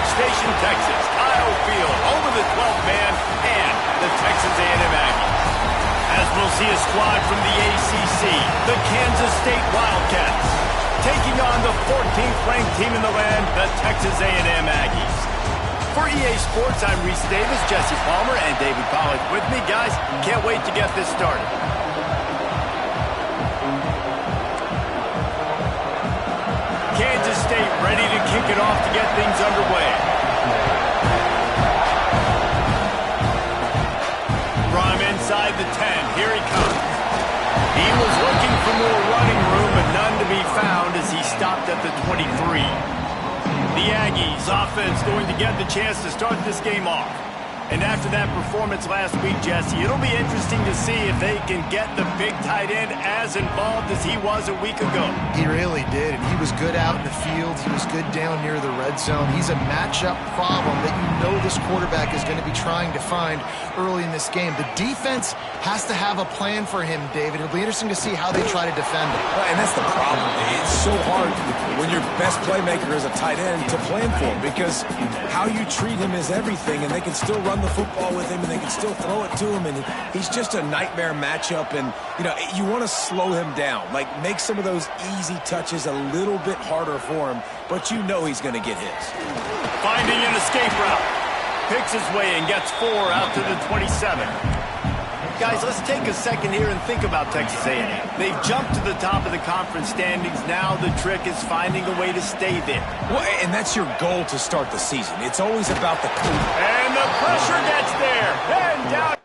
College Station, Texas. Kyle Field over the 12th man and the Texas A&M Aggies. As we'll see a squad from the ACC, the Kansas State Wildcats, taking on the 14th ranked team in the land, the Texas A&M Aggies. For EA Sports, I'm Reese Davis, Jesse Palmer, and David Pollack with me. Guys, can't wait to get this started. Kansas State ready to kick it off to get things underway. From inside the 10, here he comes. He was looking for more running room, but none to be found as he stopped at the 23. The Aggies offense going to get the chance to start this game off. And after that performance last week, Jesse, it'll be interesting to see if they can get the big tight end as involved as he was a week ago. He really did, and he was good out in the field. He was good down near the red zone. He's a matchup problem that you know this quarterback is going to be trying to find early in this game. The defense has to have a plan for him, David. It'll be interesting to see how they try to defend him. And that's the problem. It's so hard when your best playmaker is a tight end to plan for him, because how you treat him is everything, and they can still run the football with him, and they can still throw it to him, and he's just a nightmare matchup. And you know, you want to slow him down, like make some of those easy touches a little bit harder for him, but you know he's going to get his. Finding an escape route, picks his way and gets 4 out to the 27. Guys, let's take a second here and think about Texas A&M. They've jumped to the top of the conference standings. Now the trick is finding a way to stay there. Well, and that's your goal to start the season. It's always about the and the pressure gets there. And down.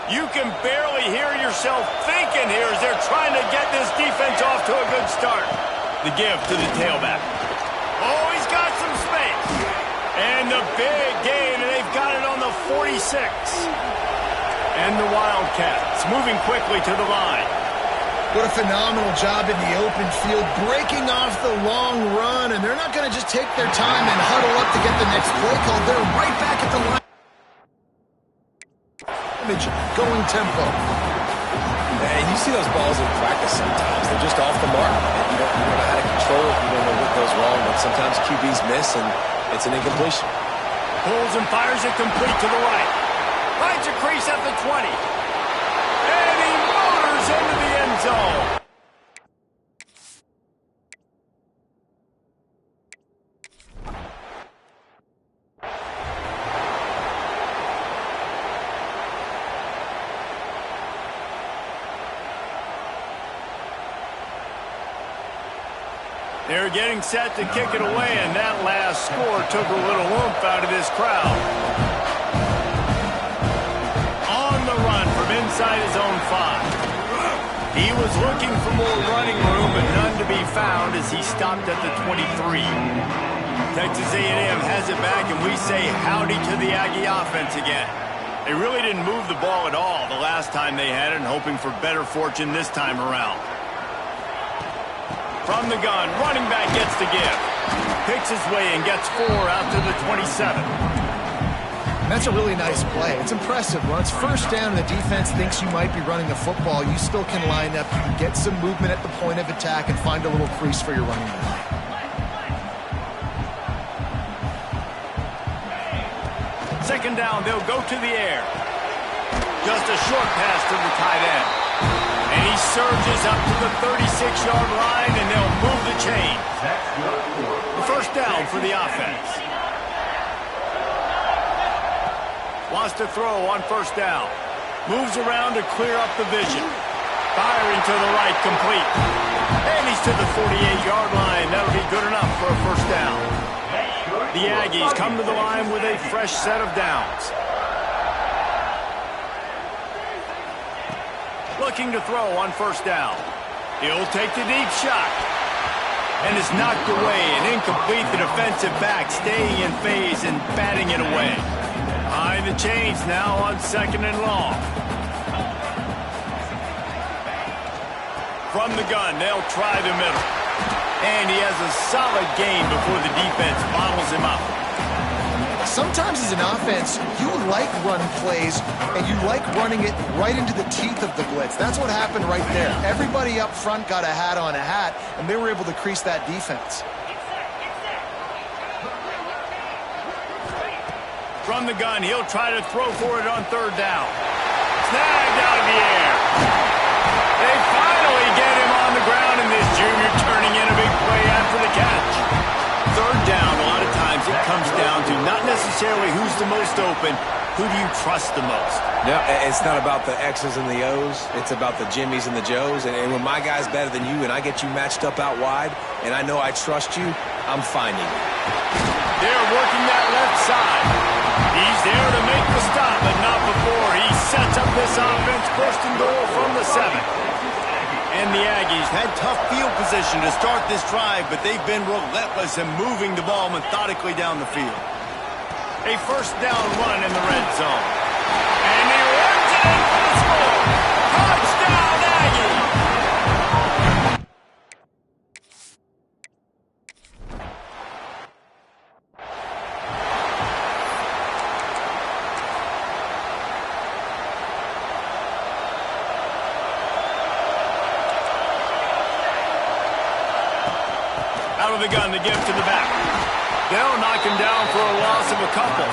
You can barely hear yourself thinking here as they're trying to get this defense off to a good start. The give to the tailback. Oh, he's got some space. And the big gain, and they've got it on the 46. And the Wildcats moving quickly to the line. What a phenomenal job in the open field, breaking off the long run, and they're not going to just take their time and huddle up to get the next play call. They're right back at the line. Going tempo. And you see those balls in practice sometimes. They're just off the mark. You don't know how to control it. You don't know what goes wrong, but sometimes QBs miss, and it's an incompletion. Pulls and fires it complete to the right. Finds a crease at the 20. And he motors into the end zone. They're getting set to kick it away, and that last score took a little oomph out of this crowd. On the run from inside his own 5. He was looking for more running room, but none to be found as he stopped at the 23. Texas A&M has it back, and we say howdy to the Aggie offense again. They really didn't move the ball at all the last time they had it, and hoping for better fortune this time around. From the gun, running back gets the give. Picks his way and gets 4 out to the 27. That's a really nice play. It's impressive. When it's first down and the defense thinks you might be running the football, you still can line up. You can get some movement at the point of attack and find a little crease for your running back. Second down, they'll go to the air. Just a short pass to the tight end. And he surges up to the 36-yard line, and they'll move the chains. The first down for the offense. Wants to throw on first down. Moves around to clear up the vision. Firing to the right, complete. And he's to the 48-yard line. That'll be good enough for a first down. The Aggies come to the line with a fresh set of downs. Looking to throw on first down. He'll take the deep shot. And it's knocked away and incomplete. The defensive back staying in phase and batting it away. Behind the chains now on second and long. From the gun, they'll try the middle. And he has a solid gain before the defense bottles him up. sometimes as an offense, you like run plays, and you like running it right into the teeth of the blitz. That's what happened right there. Everybody up front got a hat on a hat, and they were able to crease that defense. From the gun, he'll try to throw for it on third down. Snagged out of the air. They finally get him on the ground, and this junior turning in a big play after the catch. Third down, a lot of times it comes down to not necessarily who's the most open, who do you trust the most? No, it's not about the X's and the O's. It's about the Jimmies and the Joes. And when my guy's better than you and I get you matched up out wide and I know I trust you, I'm finding you. They're working that left side. He's there to make the stop, but not before. He sets up this offense first and goal from the 7. And the Aggies had tough field position to start this drive, but they've been relentless in moving the ball methodically down the field. A first down run in the red zone. And he runs it in for the score. Touchdown, Aggies! Out of the gun, the give to the back. They'll knock him down for a loss of a couple.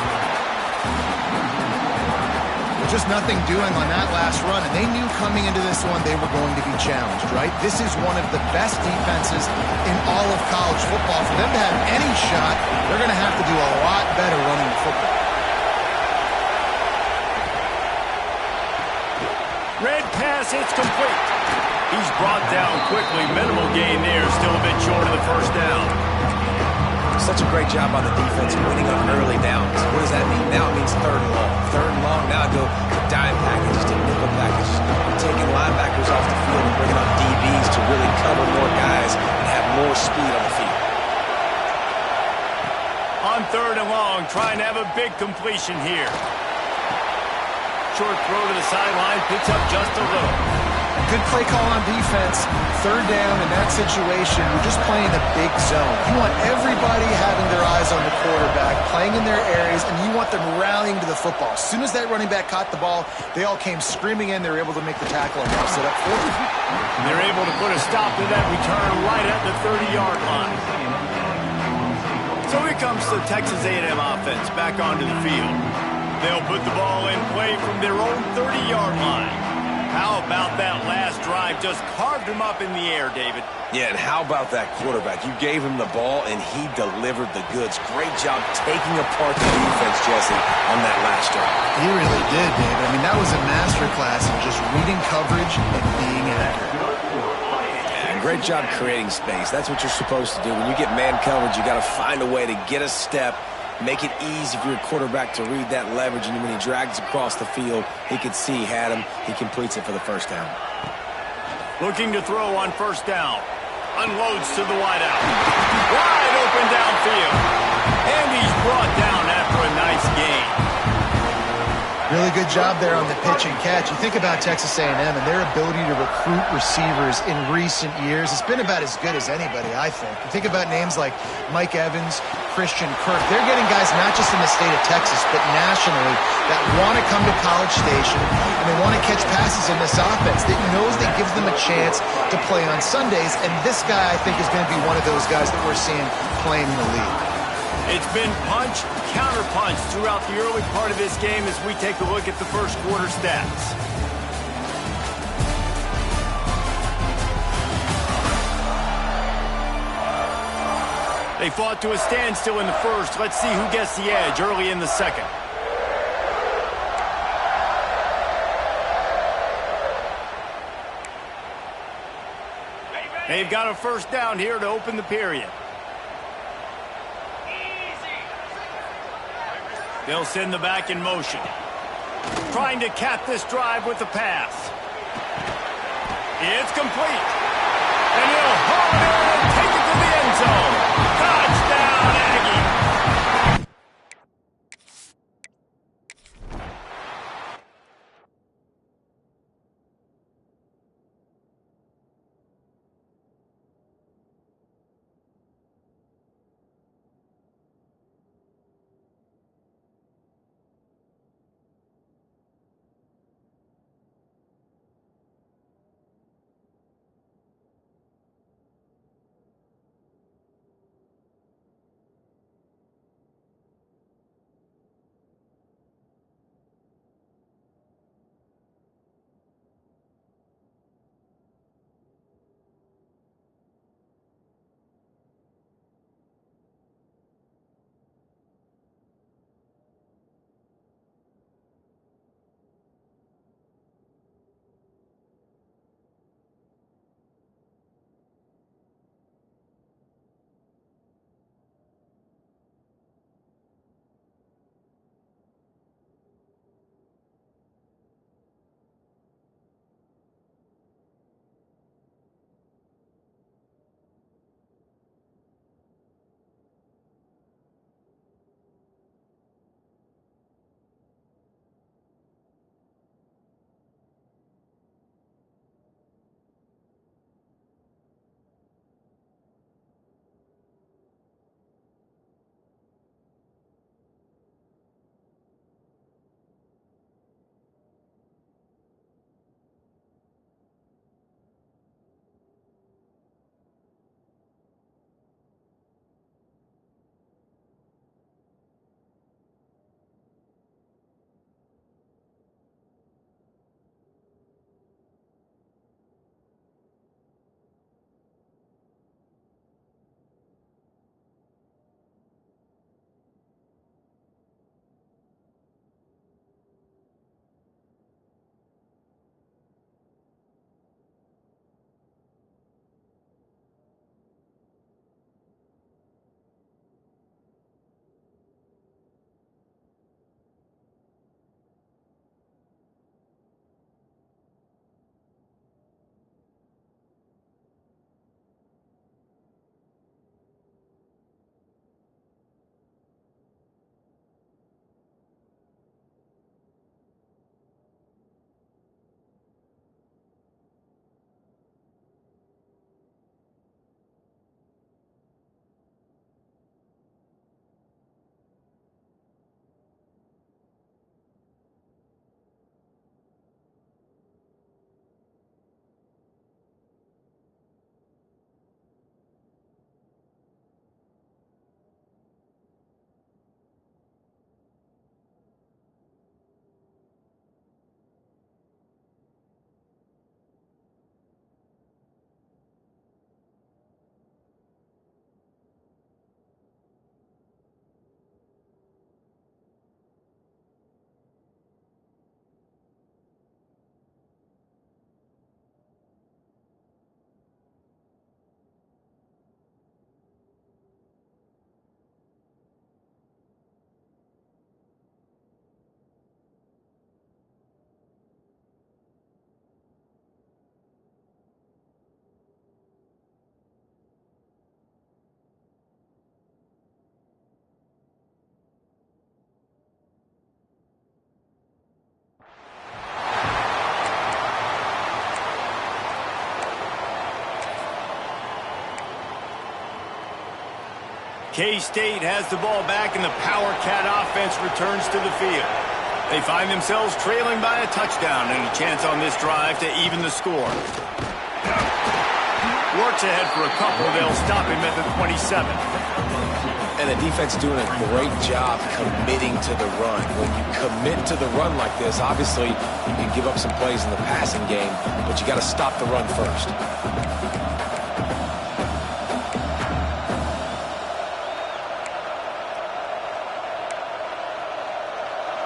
Just nothing doing on that last run, and they knew coming into this one they were going to be challenged, right? This is one of the best defenses in all of college football. For them to have any shot, they're going to have to do a lot better running the football. Red pass, it's complete. He's brought down quickly. Minimal gain there, still a bit short of the first down. Such a great job on the defense winning on early downs. What does that mean? Now it means third and long. Third and long, now go to dime packages, to nickel packages. Taking linebackers off the field and bringing on DBs to really cover more guys and have more speed on the field. On third and long, trying to have a big completion here. Short throw to the sideline, picks up just a little. Good play call on defense. Third down in that situation, you're just playing a big zone. You want everybody having their eyes on the quarterback, playing in their areas, and you want them rallying to the football. As soon as that running back caught the ball, they all came screaming in. They were able to make the tackle and now set up for it. They're able to put a stop to that return right at the 30-yard line. So here comes the Texas A&M offense back onto the field. They'll put the ball in play from their own 30-yard line. How about that last drive? Just carved him up in the air, David. Yeah, and how about that quarterback? You gave him the ball, and he delivered the goods. Great job taking apart the defense, Jesse, on that last drive. He really did, David. I mean, that was a masterclass in just reading coverage and being accurate. Yeah, great job creating space. That's what you're supposed to do. When you get man coverage, you got to find a way to get a step, make it easy for your quarterback to read that leverage, and when he drags across the field, he can see he had him. He completes it for the first down. Looking to throw on first down. Unloads to the wideout. Wide open downfield. And he's brought down after a nice gain. Really good job there on the pitch and catch. You think about Texas A&M and their ability to recruit receivers in recent years. It's been about as good as anybody, I think. You think about names like Mike Evans, Christian Kirk. They're getting guys not just in the state of Texas, but nationally that want to come to College Station and they want to catch passes in this offense that knows that gives them a chance to play on Sundays. And this guy, I think, is going to be one of those guys that we're seeing playing in the league. It's been punch, counter-punch throughout the early part of this game as we take a look at the first quarter stats. They fought to a standstill in the first. Let's see who gets the edge early in the second. They've got a first down here to open the period. They'll send the back in motion. Trying to cap this drive with the pass. It's complete. And he'll haul it in and take it to the end zone. Touchdown, Aggie. K-State has the ball back, and the Power Cat offense returns to the field. They find themselves trailing by a touchdown and a chance on this drive to even the score. Works ahead for a couple. They'll stop him at the 27. And the defense doing a great job committing to the run. When you commit to the run like this, obviously you can give up some plays in the passing game, but you got to stop the run first.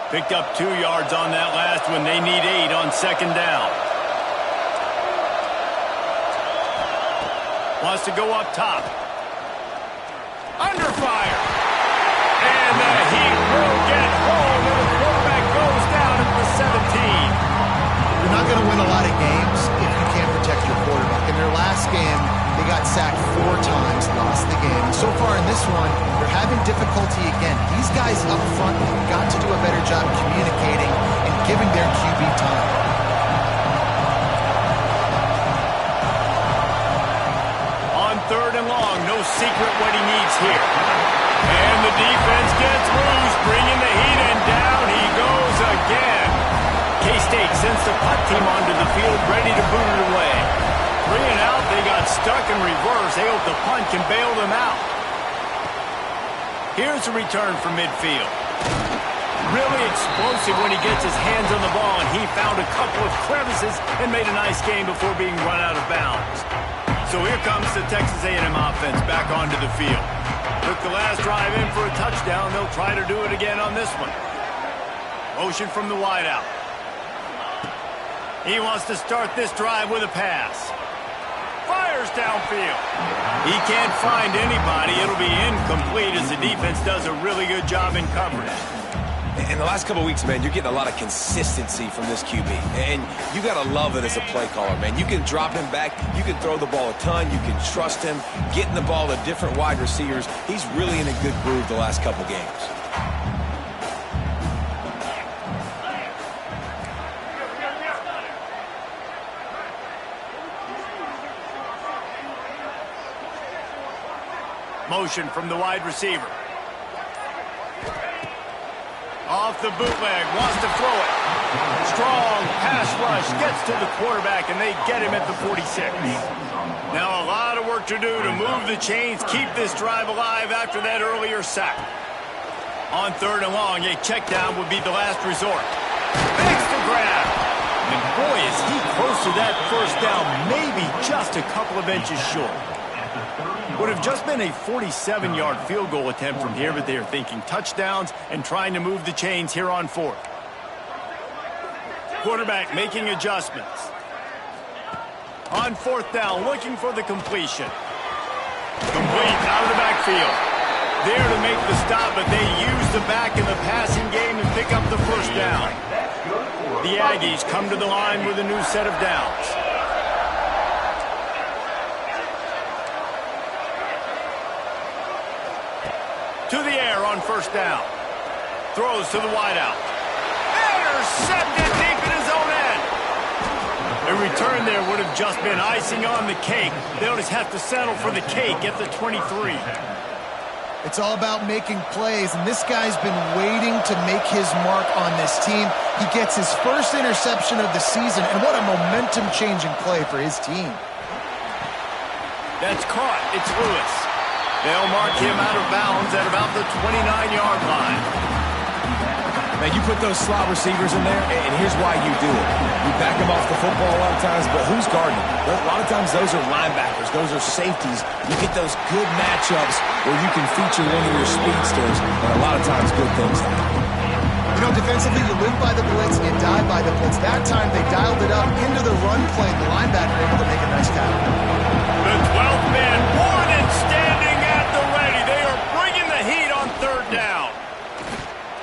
Picked up 2 yards on that last one. They need 8 on second down. Wants to go up top. Under fire. And the Heat will get home, and the quarterback goes down at the 17. You're not going to win a lot of games if you can't protect your quarterback. In their last game, they got sacked 4 times, lost the game. And so far in this one, they're having difficulty again. These guys up front have got to do a better job communicating and giving their QB time. On third and long, no secret what he needs here. And the defense gets loose, bringing the Heat, and down he goes again. K-State sends the punt team onto the field, ready to boot it away. 3 and out, they got stuck in reverse. They hope the punt can bail them out. Here's a return from midfield. Really explosive when he gets his hands on the ball, and he found a couple of crevices and made a nice game before being run out of bounds. So here comes the Texas A&M offense back onto the field. Took the last drive in for a touchdown. They'll try to do it again on this one. Motion from the wideout. He wants to start this drive with a pass. Fires downfield. He can't find anybody. It'll be incomplete as the defense does a really good job in coverage. In the last couple of weeks, man, you're getting a lot of consistency from this QB. And you got to love it as a play caller, man. You can drop him back. You can throw the ball a ton. You can trust him, getting the ball to different wide receivers. He's really in a good groove the last couple games. Motion from the wide receiver. Off the bootleg, wants to throw it. Strong pass rush, gets to the quarterback, and they get him at the 46. Now a lot of work to do to move the chains, keep this drive alive after that earlier sack. On third and long, a check down would be the last resort. Makes the grab. And boy, is he close to that first down, maybe just a couple of inches short. Would have just been a 47-yard field goal attempt from here, but they are thinking touchdowns and trying to move the chains here on fourth. Quarterback making adjustments. On fourth down, looking for the completion. Complete out of the backfield. There to make the stop, but they use the back in the passing game and pick up the first down. The Aggies come to the line with a new set of downs. To the air on first down. Throws to the wideout. Intercepted deep in his own end. A return there would have just been icing on the cake. They'll just have to settle for the cake at the 23. It's all about making plays, and this guy's been waiting to make his mark on this team. He gets his first interception of the season, and what a momentum-changing play for his team. That's caught. It's Lewis. They'll mark him out of bounds at about the 29-yard line. Man, you put those slot receivers in there, and here's why you do it. You back them off the football a lot of times, but who's guarding them? A lot of times those are linebackers. Those are safeties. You get those good matchups where you can feature one of your speedsters, and a lot of times good things happen. You know, defensively, you live by the blitz, you die by the blitz. That time they dialed it up into the run play, and the linebacker able to make a nice tackle. The 12th man, Warden standing at the ready. They are bringing the heat on third down.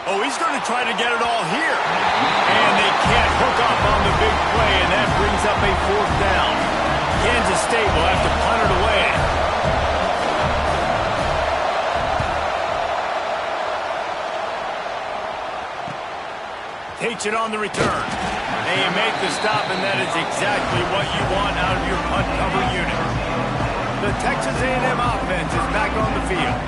Oh, he's going to try to get it all here. And they can't hook up on the big play, and that brings up a fourth down. Kansas State will have to punt it away. Takes it on the return. They make the stop, and that is exactly what you want out of your punt cover unit. The Texas A&M offense is back on the field.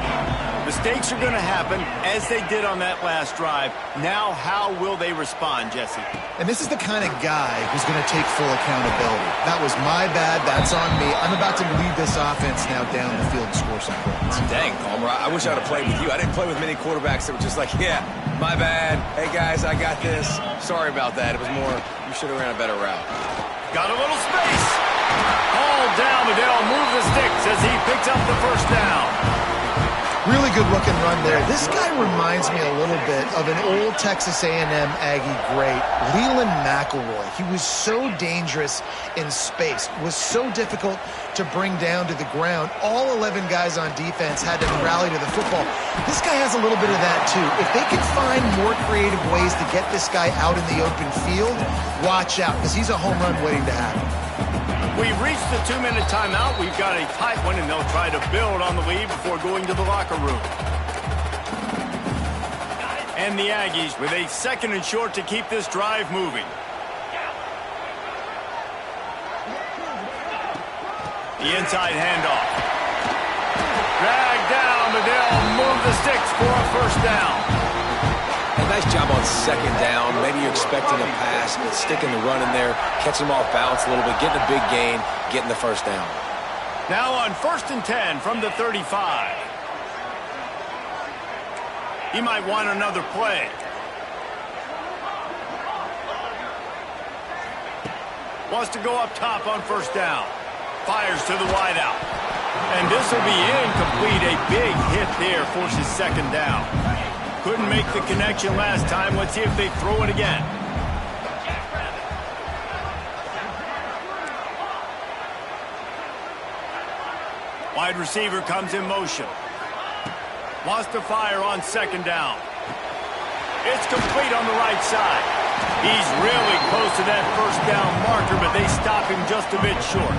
Mistakes are going to happen, as they did on that last drive. Now, how will they respond, Jesse? And this is the kind of guy who's going to take full accountability. That was my bad. That's on me. I'm about to lead this offense now down the field and score some points. Dang, Palmer, I wish I would have played with you. I didn't play with many quarterbacks that were just like, yeah, my bad. Hey, guys, I got this. Sorry about that. It was more, you should have ran a better route. Got a little space. All down, but they'll move the sticks as he picks up the first down. Really good looking run there. This guy reminds me a little bit of an old Texas A&M Aggie great, Leland McElroy. He was so dangerous in space, was so difficult to bring down to the ground. All 11 guys on defense had to rally to the football. This guy has a little bit of that too. If they can find more creative ways to get this guy out in the open field, watch out, because he's a home run waiting to happen. We've reached the 2-minute timeout. We've got a tight one, and they'll try to build on the lead before going to the locker room. And the Aggies with a 2nd and short to keep this drive moving. The inside handoff. Dragged down, but they'll move the sticks for a first down. Nice job on 2nd down. Maybe you're expecting a pass, but sticking the run in there, catching them off balance a little bit, getting a big gain, getting the first down. Now on 1st and 10 from the 35. He might want another play. Wants to go up top on 1st down. Fires to the wideout. And this will be incomplete. A big hit there forces 2nd down. Couldn't make the connection last time. Let's see if they throw it again. Wide receiver comes in motion. Wants to fire on 2nd down. It's complete on the right side. He's really close to that 1st down marker, but they stop him just a bit short.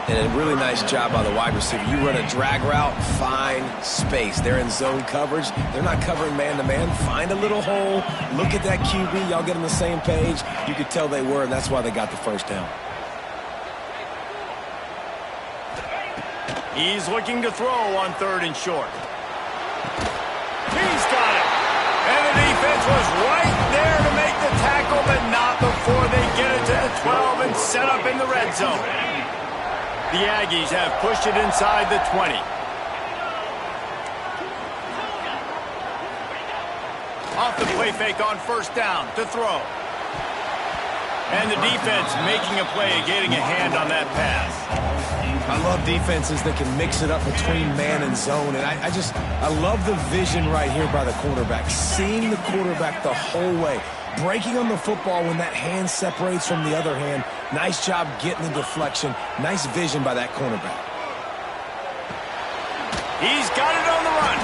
And a really nice job by the wide receiver. You run a drag route, find space. They're in zone coverage. They're not covering man-to-man. Find a little hole. Look at that QB. Y'all get on the same page. You could tell they were, and that's why they got the first down. He's looking to throw on 3rd and short. He's got it. And the defense was right there to make the tackle, but not before they get it to the 12 and set up in the red zone. The Aggies have pushed it inside the 20. Off the play fake on 1st down to throw. And the defense making a play, getting a hand on that pass. I love defenses that can mix it up between man and zone. And I love the vision right here by the quarterback. Seeing the quarterback the whole way. Breaking on the football when that hand separates from the other hand. Nice job getting the deflection. Nice vision by that cornerback. He's got it on the run.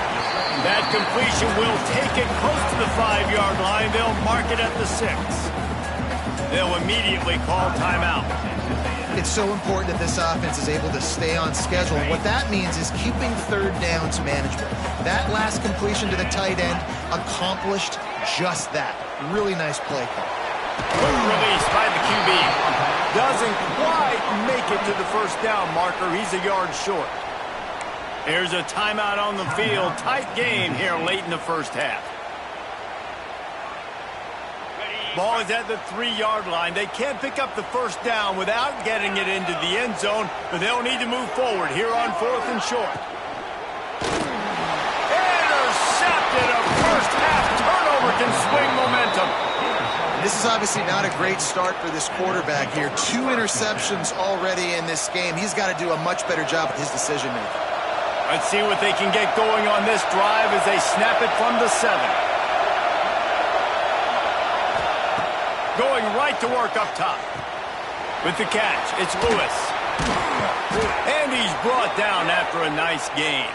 That completion will take it close to the 5-yard line. They'll mark it at the 6. They'll immediately call timeout. It's so important that this offense is able to stay on schedule. And what that means is keeping 3rd downs manageable. That last completion to the tight end accomplished just that. Really nice play call. Quick release by the QB. Doesn't quite make it to the 1st down marker. He's a yard short. There's a timeout on the field. Tight game here late in the 1st half. Ball is at the 3-yard line. They can't pick up the 1st down without getting it into the end zone, but they'll need to move forward here on 4th and short. Intercepted. A 1st half turnover can swing momentum. This is obviously not a great start for this quarterback here. 2 interceptions already in this game. He's got to do a much better job with his decision-making. Let's see what they can get going on this drive as they snap it from the 7. Going right to work up top. With the catch, it's Lewis. And he's brought down after a nice gain.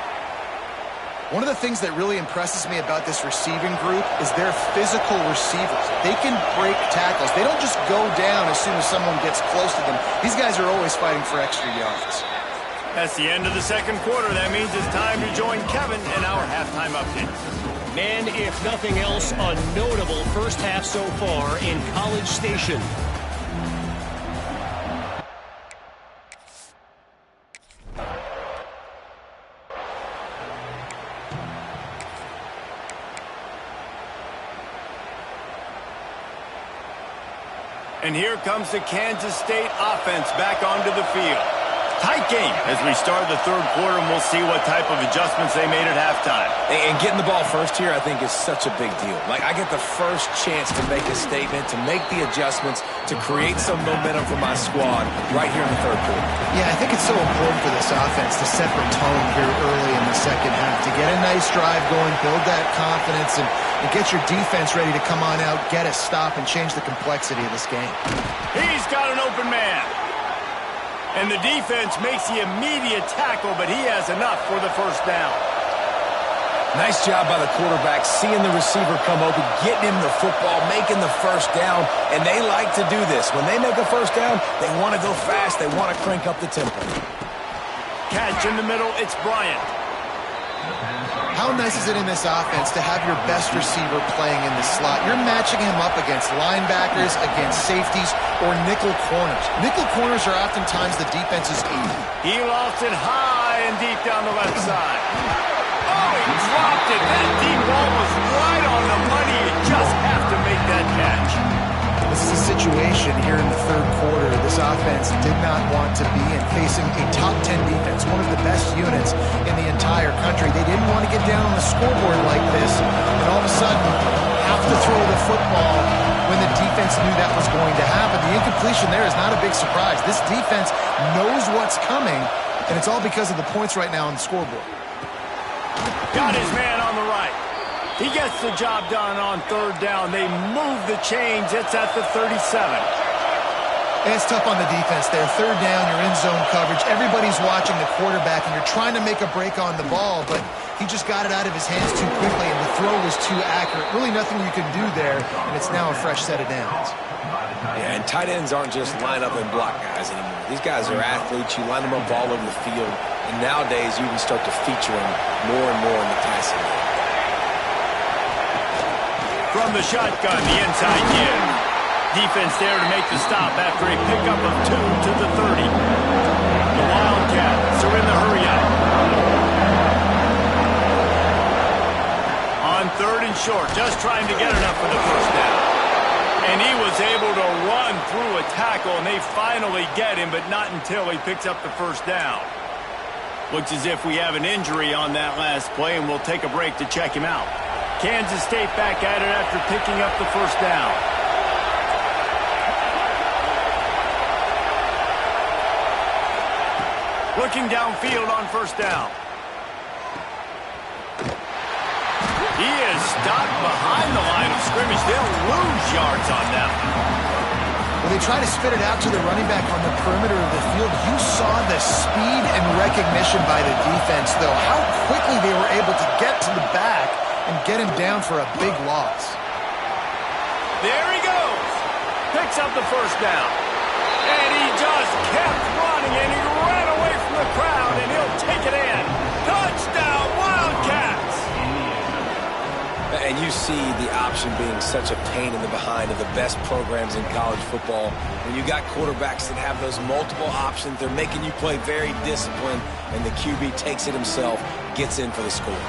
One of the things that really impresses me about this receiving group is their physical receivers. They can break tackles. They don't just go down as soon as someone gets close to them. These guys are always fighting for extra yards. That's the end of the 2nd quarter. That means it's time to join Kevin in our halftime update. And if nothing else, a notable 1st half so far in College Station. And here comes the Kansas State offense back onto the field. Tight game as we start the third quarter, and we'll see what type of adjustments they made at halftime. And getting the ball first here, I think, is such a big deal. Like, I get the first chance to make a statement, to make the adjustments, to create some momentum for my squad right here in the third quarter. Yeah, I think it's so important for this offense to set the tone here early in the second half, to get a nice drive going, build that confidence, and get your defense ready to come on out, get a stop, and change the complexity of this game. He's got an open man. And the defense makes the immediate tackle, but he has enough for the first down. Nice job by the quarterback, seeing the receiver come open, getting him the football, making the first down, and they like to do this. When they make a first down, they want to go fast, they want to crank up the tempo. Catch in the middle, it's Bryant. How nice is it in this offense to have your best receiver playing in the slot? You're matching him up against linebackers, against safeties, or nickel corners. Nickel corners are oftentimes the defense's E. He lost it high and deep down the left side. Oh, he dropped it. That deep ball was right on the money. You just have to make that catch. This is a situation here in the third quarter this offense did not want to be in, facing a top 10 defense, one of the best units in the entire country. They didn't want to get down on the scoreboard like this, and all of a sudden have to throw the football when the defense knew that was going to happen. The incompletion there is not a big surprise. This defense knows what's coming, and it's all because of the points right now on the scoreboard. Got his man on the right. He gets the job done on third down. They move the chains. It's at the 37. And it's tough on the defense there. Third down, you're in zone coverage. Everybody's watching the quarterback, and you're trying to make a break on the ball, but he just got it out of his hands too quickly, and the throw was too accurate. Really nothing you can do there, and it's now a fresh set of downs. Yeah, and tight ends aren't just line up and block guys anymore. These guys are athletes. You line them up all over the field, and nowadays you can start to feature them more and more in the passing game. From the shotgun, the inside give. Defense there to make the stop after a pickup of 2 to the 30. The Wildcats are in the hurry-up. On third and short, just trying to get enough for the first down. And he was able to run through a tackle, and they finally get him, but not until he picks up the first down. Looks as if we have an injury on that last play, and we'll take a break to check him out. Kansas State back at it after picking up the first down. Looking downfield on first down. He is stopped behind the line of scrimmage. They'll lose yards on that. When they try to spit it out to the running back on the perimeter of the field, you saw the speed and recognition by the defense, though. How quickly they were able to get to the back and get him down for a big loss. There he goes. Picks up the first down. And he just kept running, and he ran away from the crowd, and he'll take it in. Touchdown, Wildcats! And you see the option being such a pain in the behind of the best programs in college football. When you got quarterbacks that have those multiple options, they're making you play very disciplined, and the QB takes it himself, gets in for the score.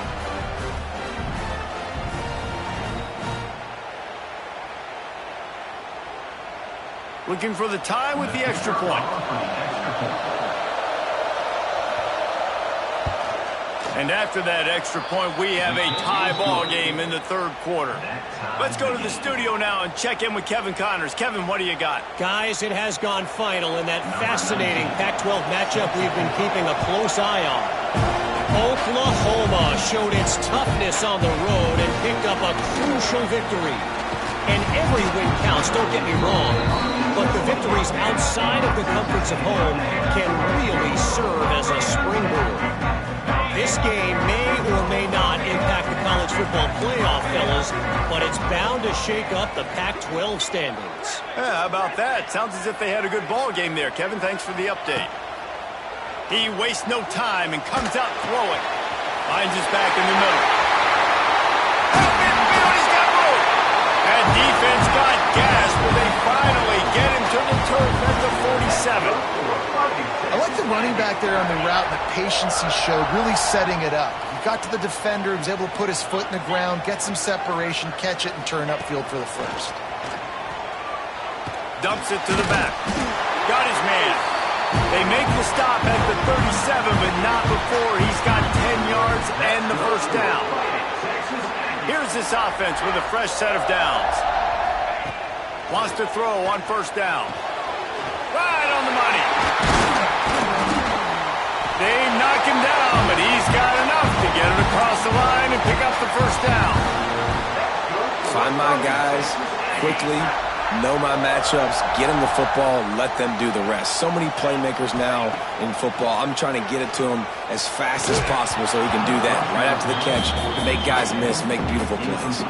Looking for the tie with the extra point. And after that extra point, we have a tie ball game in the third quarter. Let's go to the studio now and check in with Kevin Connors. Kevin, what do you got? Guys, it has gone final in that fascinating Pac-12 matchup we've been keeping a close eye on. Oklahoma showed its toughness on the road and picked up a crucial victory. And every win counts, don't get me wrong. But the victories outside of the comforts of home can really serve as a springboard. This game may or may not impact the college football playoff, fellas, but it's bound to shake up the Pac-12 standings. Yeah, how about that? Sounds as if they had a good ball game there. Kevin, thanks for the update. He wastes no time and comes out throwing. Finds his back in the middle. He's got room. That defense got gas, but they finally get him to the turf at the 47. I like the running back there on the route and the patience he showed, really setting it up. He got to the defender, he was able to put his foot in the ground, get some separation, catch it, and turn upfield for the first. Dumps it to the back. Got his man. They make the stop at the 37, but not before he's got 10 yards and the first down. Here's this offense with a fresh set of downs. Wants to throw on first down. Right on the money. They knock him down, but he's got enough to get it across the line and pick up the first down. Find my guys quickly, know my matchups, get them the football, let them do the rest. So many playmakers now in football. I'm trying to get it to him as fast as possible so he can do that right after the catch, make guys miss, make beautiful plays.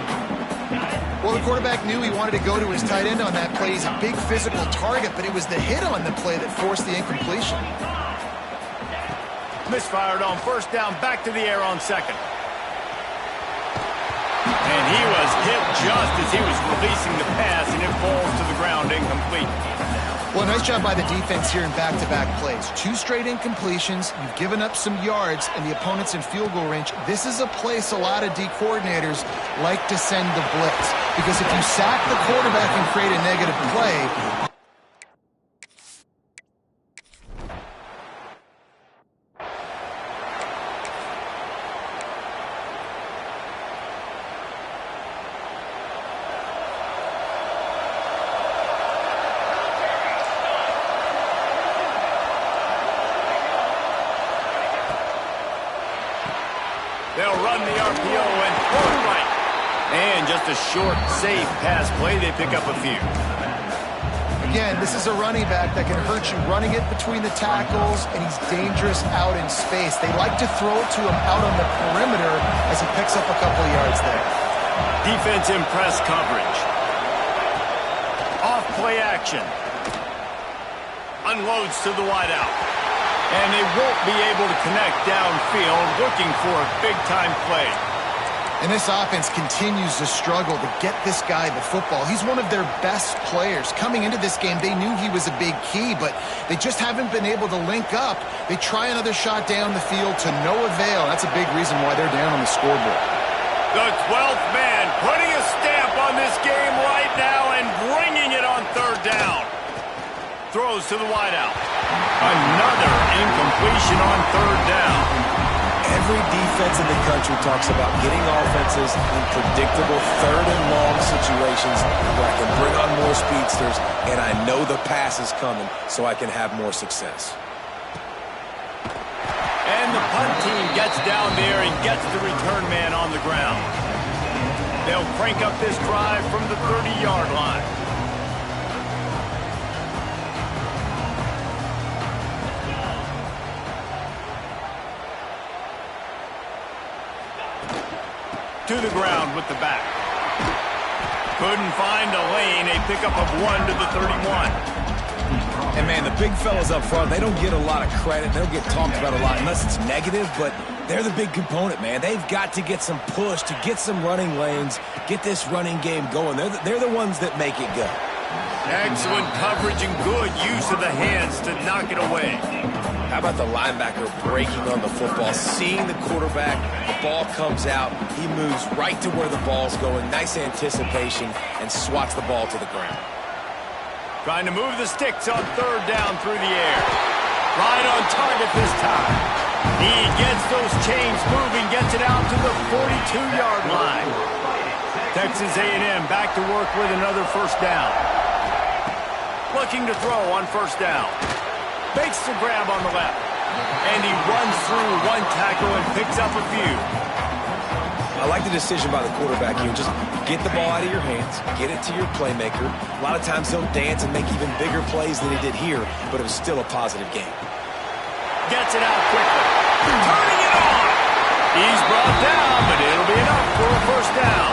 Well, the quarterback knew he wanted to go to his tight end on that play. He's a big physical target, but it was the hit on the play that forced the incompletion. Misfired on first down, back to the air on second. And he was hit just as he was releasing the pass, and it falls to the ground incomplete. Well, nice job by the defense here in back-to-back plays. 2 straight incompletions, you've given up some yards, and the opponent's in field goal range. This is a place a lot of D coordinators like to send the blitz, because if you sack the quarterback and create a negative play, they'll run the RPO and throw it right. And just a short, safe pass play. They pick up a few. again, this is a running back that can hurt you running it between the tackles, and he's dangerous out in space. They like to throw it to him out on the perimeter as he picks up a couple of yards there. Defense in press coverage. Off play action. Unloads to the wideout. And they won't be able to connect downfield, looking for a big-time play. And this offense continues to struggle to get this guy the football. He's one of their best players. Coming into this game, they knew he was a big key, but they just haven't been able to link up. They try another shot down the field to no avail. That's a big reason why they're down on the scoreboard. The 12th man putting a stamp on this game right now and bringing it on third down. Throws to the wideout. Another incompletion on third down. Every defense in the country talks about getting offenses in predictable third and long situations where I can bring on more speedsters and I know the pass is coming so I can have more success. And the punt team gets down there and gets the return man on the ground. They'll crank up this drive from the 30-yard line. To the ground with the back. Couldn't find a lane. A pickup of 1 to the 31. And, man, the big fellas up front, they don't get a lot of credit. They don't get talked about a lot unless it's negative, but they're the big component, man. They've got to get some push, to get some running lanes, get this running game going. They're the ones that make it go. Excellent coverage and good use of the hands to knock it away. How about the linebacker breaking on the football, seeing the quarterback, the ball comes out, he moves right to where the ball's going, nice anticipation, and swats the ball to the ground. Trying to move the sticks on third down through the air. Right on target this time. He gets those chains moving, gets it out to the 42-yard line. Texas A&M back to work with another first down. Looking to throw on first down. Makes the grab on the left. And he runs through one tackle and picks up a few. I like the decision by the quarterback here. Just get the ball out of your hands, get it to your playmaker. A lot of times he'll dance and make even bigger plays than he did here, but it was still a positive game. Gets it out quickly. Turning it on. He's brought down, but it'll be enough for a first down.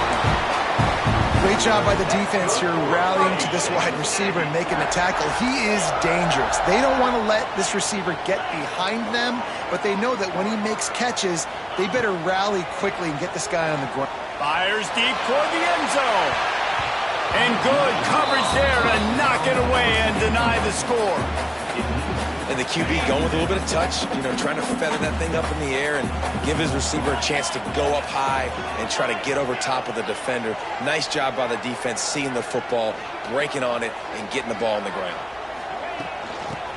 Great job by the defense here rallying to this wide receiver and making the tackle. He is dangerous. They don't want to let this receiver get behind them, but they know that when he makes catches, they better rally quickly and get this guy on the ground. Fires deep toward the end zone. And good coverage there to knock it away and deny the score. And the QB going with a little bit of touch, you know, trying to feather that thing up in the air and give his receiver a chance to go up high and try to get over top of the defender. Nice job by the defense seeing the football, breaking on it, and getting the ball on the ground.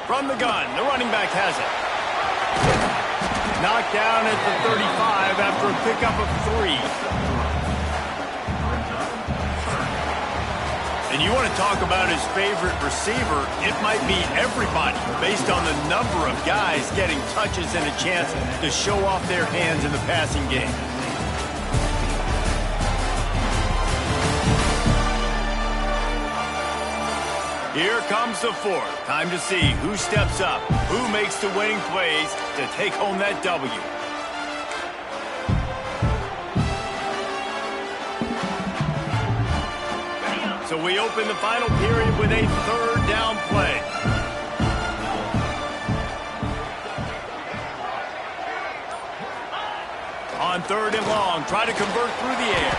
From the gun, the running back has it. Knocked down at the 35 after a pickup of 3. And you want to talk about his favorite receiver, it might be everybody based on the number of guys getting touches and a chance to show off their hands in the passing game. Here comes the fourth. Time to see who steps up, who makes the winning plays to take home that W. So we open the final period with a third down play. On third and long, try to convert through the air.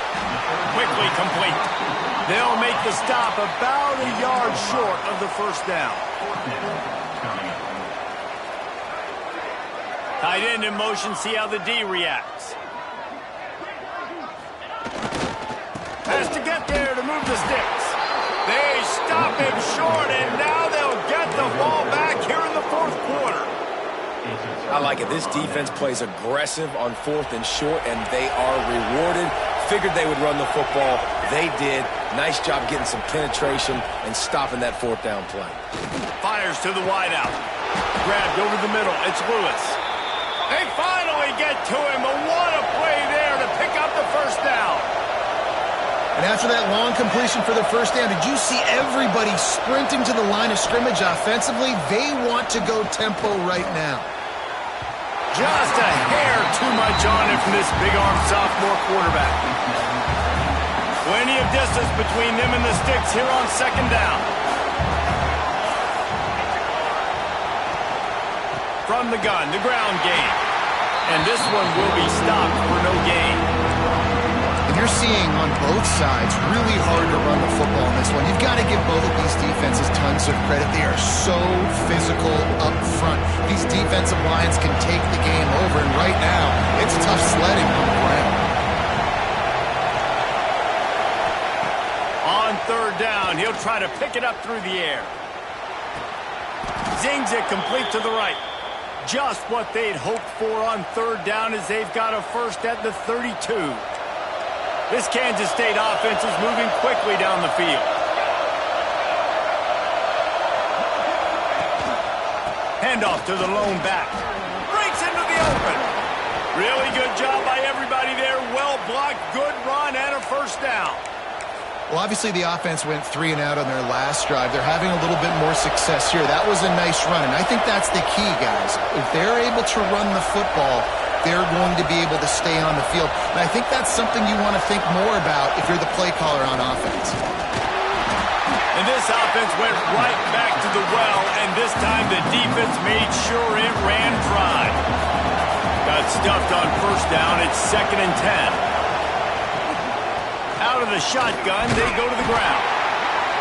Quickly complete. They'll make the stop about a yard short of the first down. Tight end in motion, see how the D reacts. Has to get there to move the sticks. They stop him short, and now they'll get the ball back here in the fourth quarter. I like it. This defense plays aggressive on fourth and short, and they are rewarded. Figured they would run the football. They did. Nice job getting some penetration and stopping that fourth down play. Fires to the wideout. Grabbed over the middle. It's Lewis. They finally get to him, but what a play there to pick up the first down. And after that long completion for the first down, did you see everybody sprinting to the line of scrimmage offensively? They want to go tempo right now. Just a hair too much on it from this big-arm sophomore quarterback. Plenty of distance between them and the sticks here on second down. From the gun, the ground game. And this one will be stopped for no gain. And you're seeing on both sides really hard to run the football in this one. You've got to give both of these defenses tons of credit. They are so physical up front. These defensive lines can take the game over, and right now, it's tough sledding on the ground. On third down, he'll try to pick it up through the air. Zings it complete to the right. Just what they'd hoped for on third down as they've got a first at the 32. This Kansas State offense is moving quickly down the field. Handoff to the lone back. Breaks into the open. Really good job by everybody there. Well blocked, good run, and a first down. Well, obviously the offense went 3 and out on their last drive. They're having a little bit more success here. That was a nice run, and I think that's the key, guys. If they're able to run the football, they're going to be able to stay on the field. And I think that's something you want to think more about if you're the play caller on offense. And this offense went right back to the well, and this time the defense made sure it ran dry. Got stuffed on first down. It's 2nd and 10. Out of the shotgun, they go to the ground.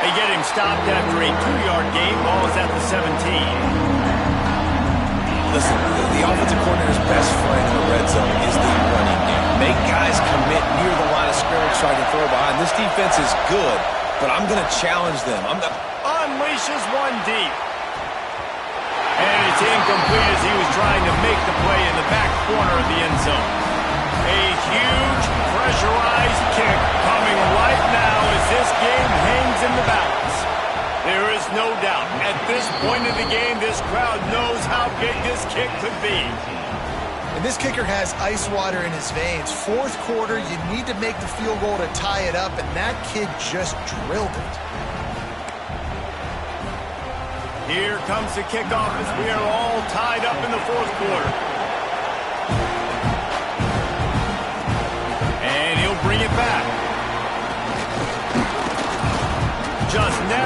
They get him stopped after a 2-yard gain. Ball is at the 17. Listen, the offensive coordinator's best friend in the red zone is the running game. Make guys commit near the line of scrimmage so I can throw behind. This defense is good, but I'm going to challenge them. Unleashes one deep. And it's incomplete as he was trying to make the play in the back corner of the end zone. A huge pressurized kick coming right now as this game hangs in the balance. There is no doubt, at this point of the game, this crowd knows how big this kick could be. And this kicker has ice water in his veins. Fourth quarter, you need to make the field goal to tie it up, and that kid just drilled it. Here comes the kickoff as we are all tied up in the fourth quarter. And he'll bring it back. Just now.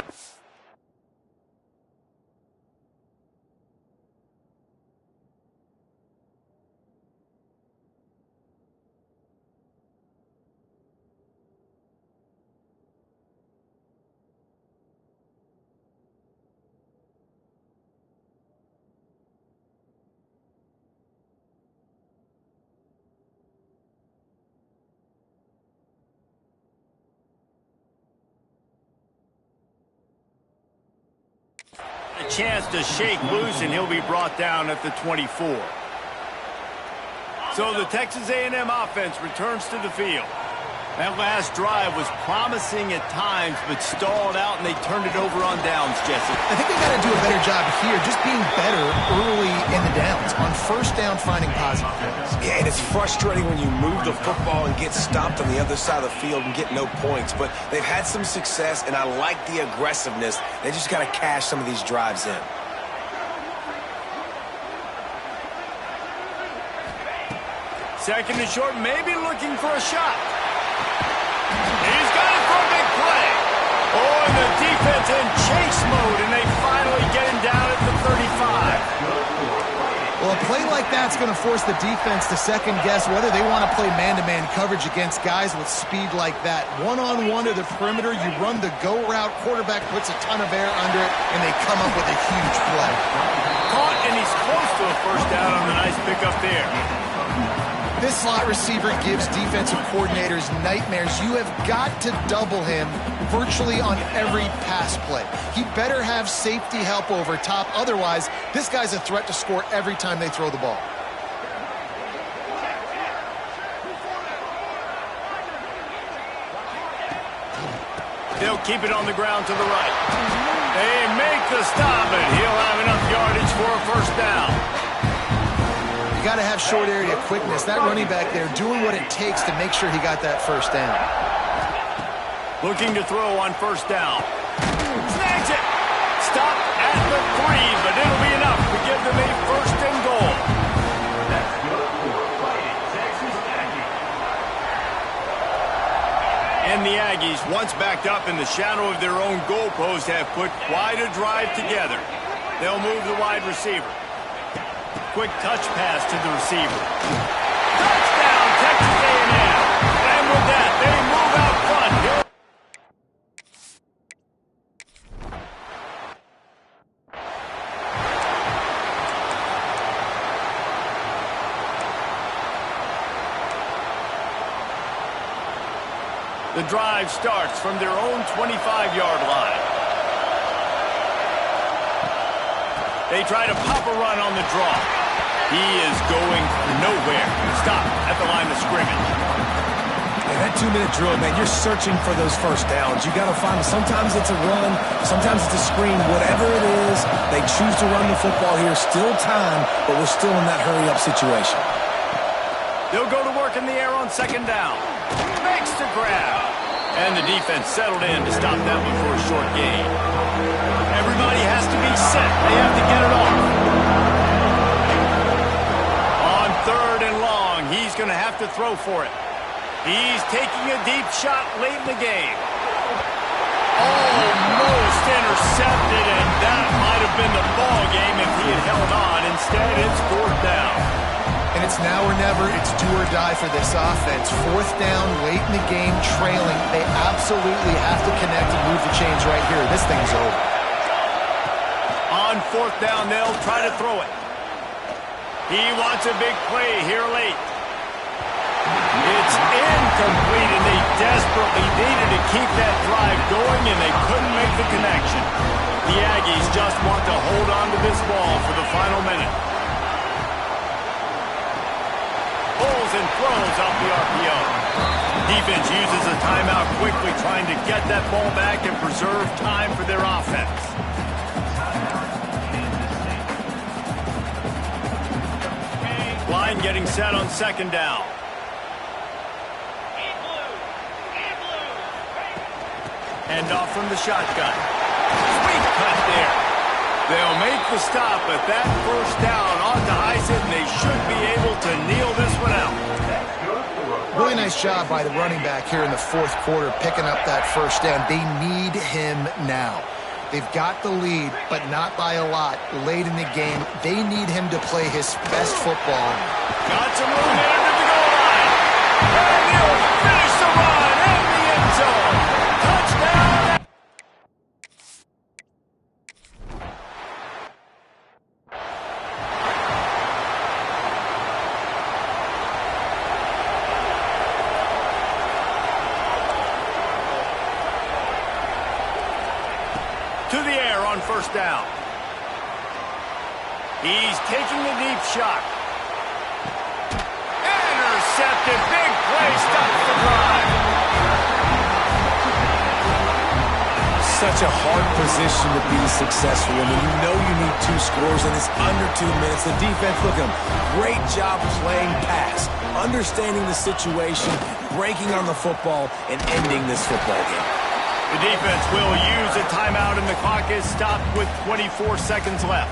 a chance to shake loose, and he'll be brought down at the 24. So the Texas A&M offense returns to the field. That last drive was promising at times, but stalled out, and they turned it over on downs, Jesse. I think they got to do a better job here, just being better early in the downs. On first down, finding positive things. Yeah, and it's frustrating when you move the football and get stopped on the other side of the field and get no points. But they've had some success, and I like the aggressiveness. They just got to cash some of these drives in. Second and short, maybe looking for a shot. He's got it for a big play. Oh, and the defense in chase mode, and they finally get him down at the 35. Well, a play like that's going to force the defense to second-guess whether they want to play man-to-man coverage against guys with speed like that. One-on-one to the perimeter, you run the go route, quarterback puts a ton of air under it, and they come up with a huge play. Caught, and he's close to a first down on the nice pickup there. This slot receiver gives defensive coordinators nightmares. You have got to double him virtually on every pass play. He better have safety help over top. Otherwise, this guy's a threat to score every time they throw the ball. They'll keep it on the ground to the right. They make the stop, and he'll have enough yardage for a first down. You got to have short area quickness. That running back there doing what it takes to make sure he got that first down. Looking to throw on first down. Snags it. Stop at the 3, but it'll be enough to give them a first and goal. And the Aggies, once backed up in the shadow of their own goalpost, have put quite a drive together. They'll move the wide receiver. Quick touch pass to the receiver. Touchdown, Texas A&M. And with that, they move out front. The drive starts from their own 25-yard line. They try to pop a run on the draw. He is going nowhere. Stop at the line of scrimmage. Yeah, that 2-minute drill, man, you're searching for those first downs. You got to find them. Sometimes it's a run, sometimes it's a screen. Whatever it is, they choose to run the football here. Still time, but we're still in that hurry-up situation. They'll go to work in the air on second down. Makes the grab. And the defense settled in to stop that one for a short gain. Everybody has to be set. They have to get it off. On third and long, he's going to have to throw for it. He's taking a deep shot late in the game. Almost intercepted, and that might have been the ball game if he had held on. Instead, it's fourth down. And it's now or never. It's do or die for this offense. Fourth down, late in the game, trailing. They absolutely have to connect and move the chains right here. This thing's over. On fourth down, they'll try to throw it. He wants a big play here late. It's incomplete, and they desperately needed to keep that drive going, and they couldn't make the connection. The Aggies just want to hold on to this ball for the final minute. Pulls and throws off the RPO. Defense uses a timeout quickly, trying to get that ball back and preserve time for their offense. Line getting set on second down. End off from the shotgun. Sweet cut there. They'll make the stop, but that first down ought to ice it, and they should be able to kneel this one out. Really nice job by the running back here in the fourth quarter, picking up that first down. They need him now. They've got the lead, but not by a lot. Late in the game, they need him to play his best football. Got some room there to the goal line. And he'll finish the run in the end zone. Touchdown. To the air on first down. He's taking the deep shot. Intercepted. Big play. Stops the drive. Such a hard position to be successful in. You know you need 2 scores, and it's under 2 minutes. The defense, look at them. Great job playing pass, understanding the situation, breaking on the football, and ending this football game. The defense will use a timeout, and the clock is stopped with 24 seconds left.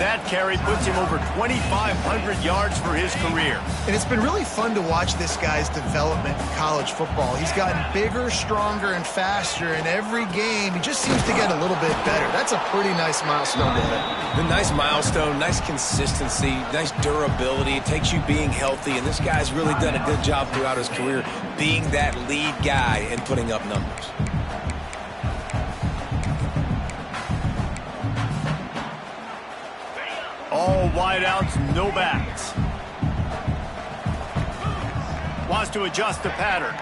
That carry puts him over 2,500 yards for his career. And it's been really fun to watch this guy's development in college football. He's gotten bigger, stronger, and faster in every game. He just seems to get a little bit better. That's a pretty nice milestone to hit. The nice milestone, nice consistency, nice durability. It takes you being healthy, and this guy's really done a good job throughout his career being that lead guy and putting up numbers. All wideouts, no backs. Wants to adjust the pattern.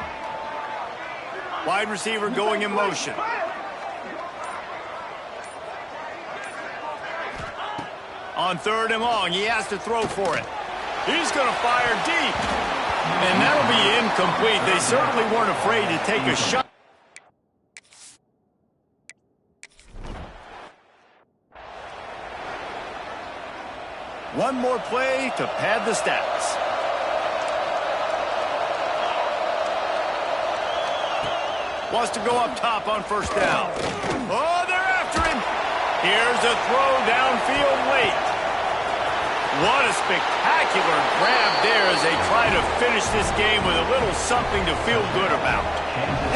Wide receiver going in motion. On 3rd and long, he has to throw for it. He's going to fire deep. And that'll be incomplete. They certainly weren't afraid to take a shot. One more play to pad the stats. Wants to go up top on 1st down. Oh, they're after him. Here's a throw downfield late. What a spectacular grab there as they try to finish this game with a little something to feel good about.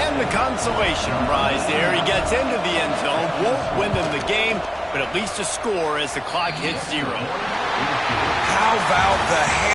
And the consolation prize there. He gets into the end zone, won't win them the game, but at least a score as the clock hits 0. How about the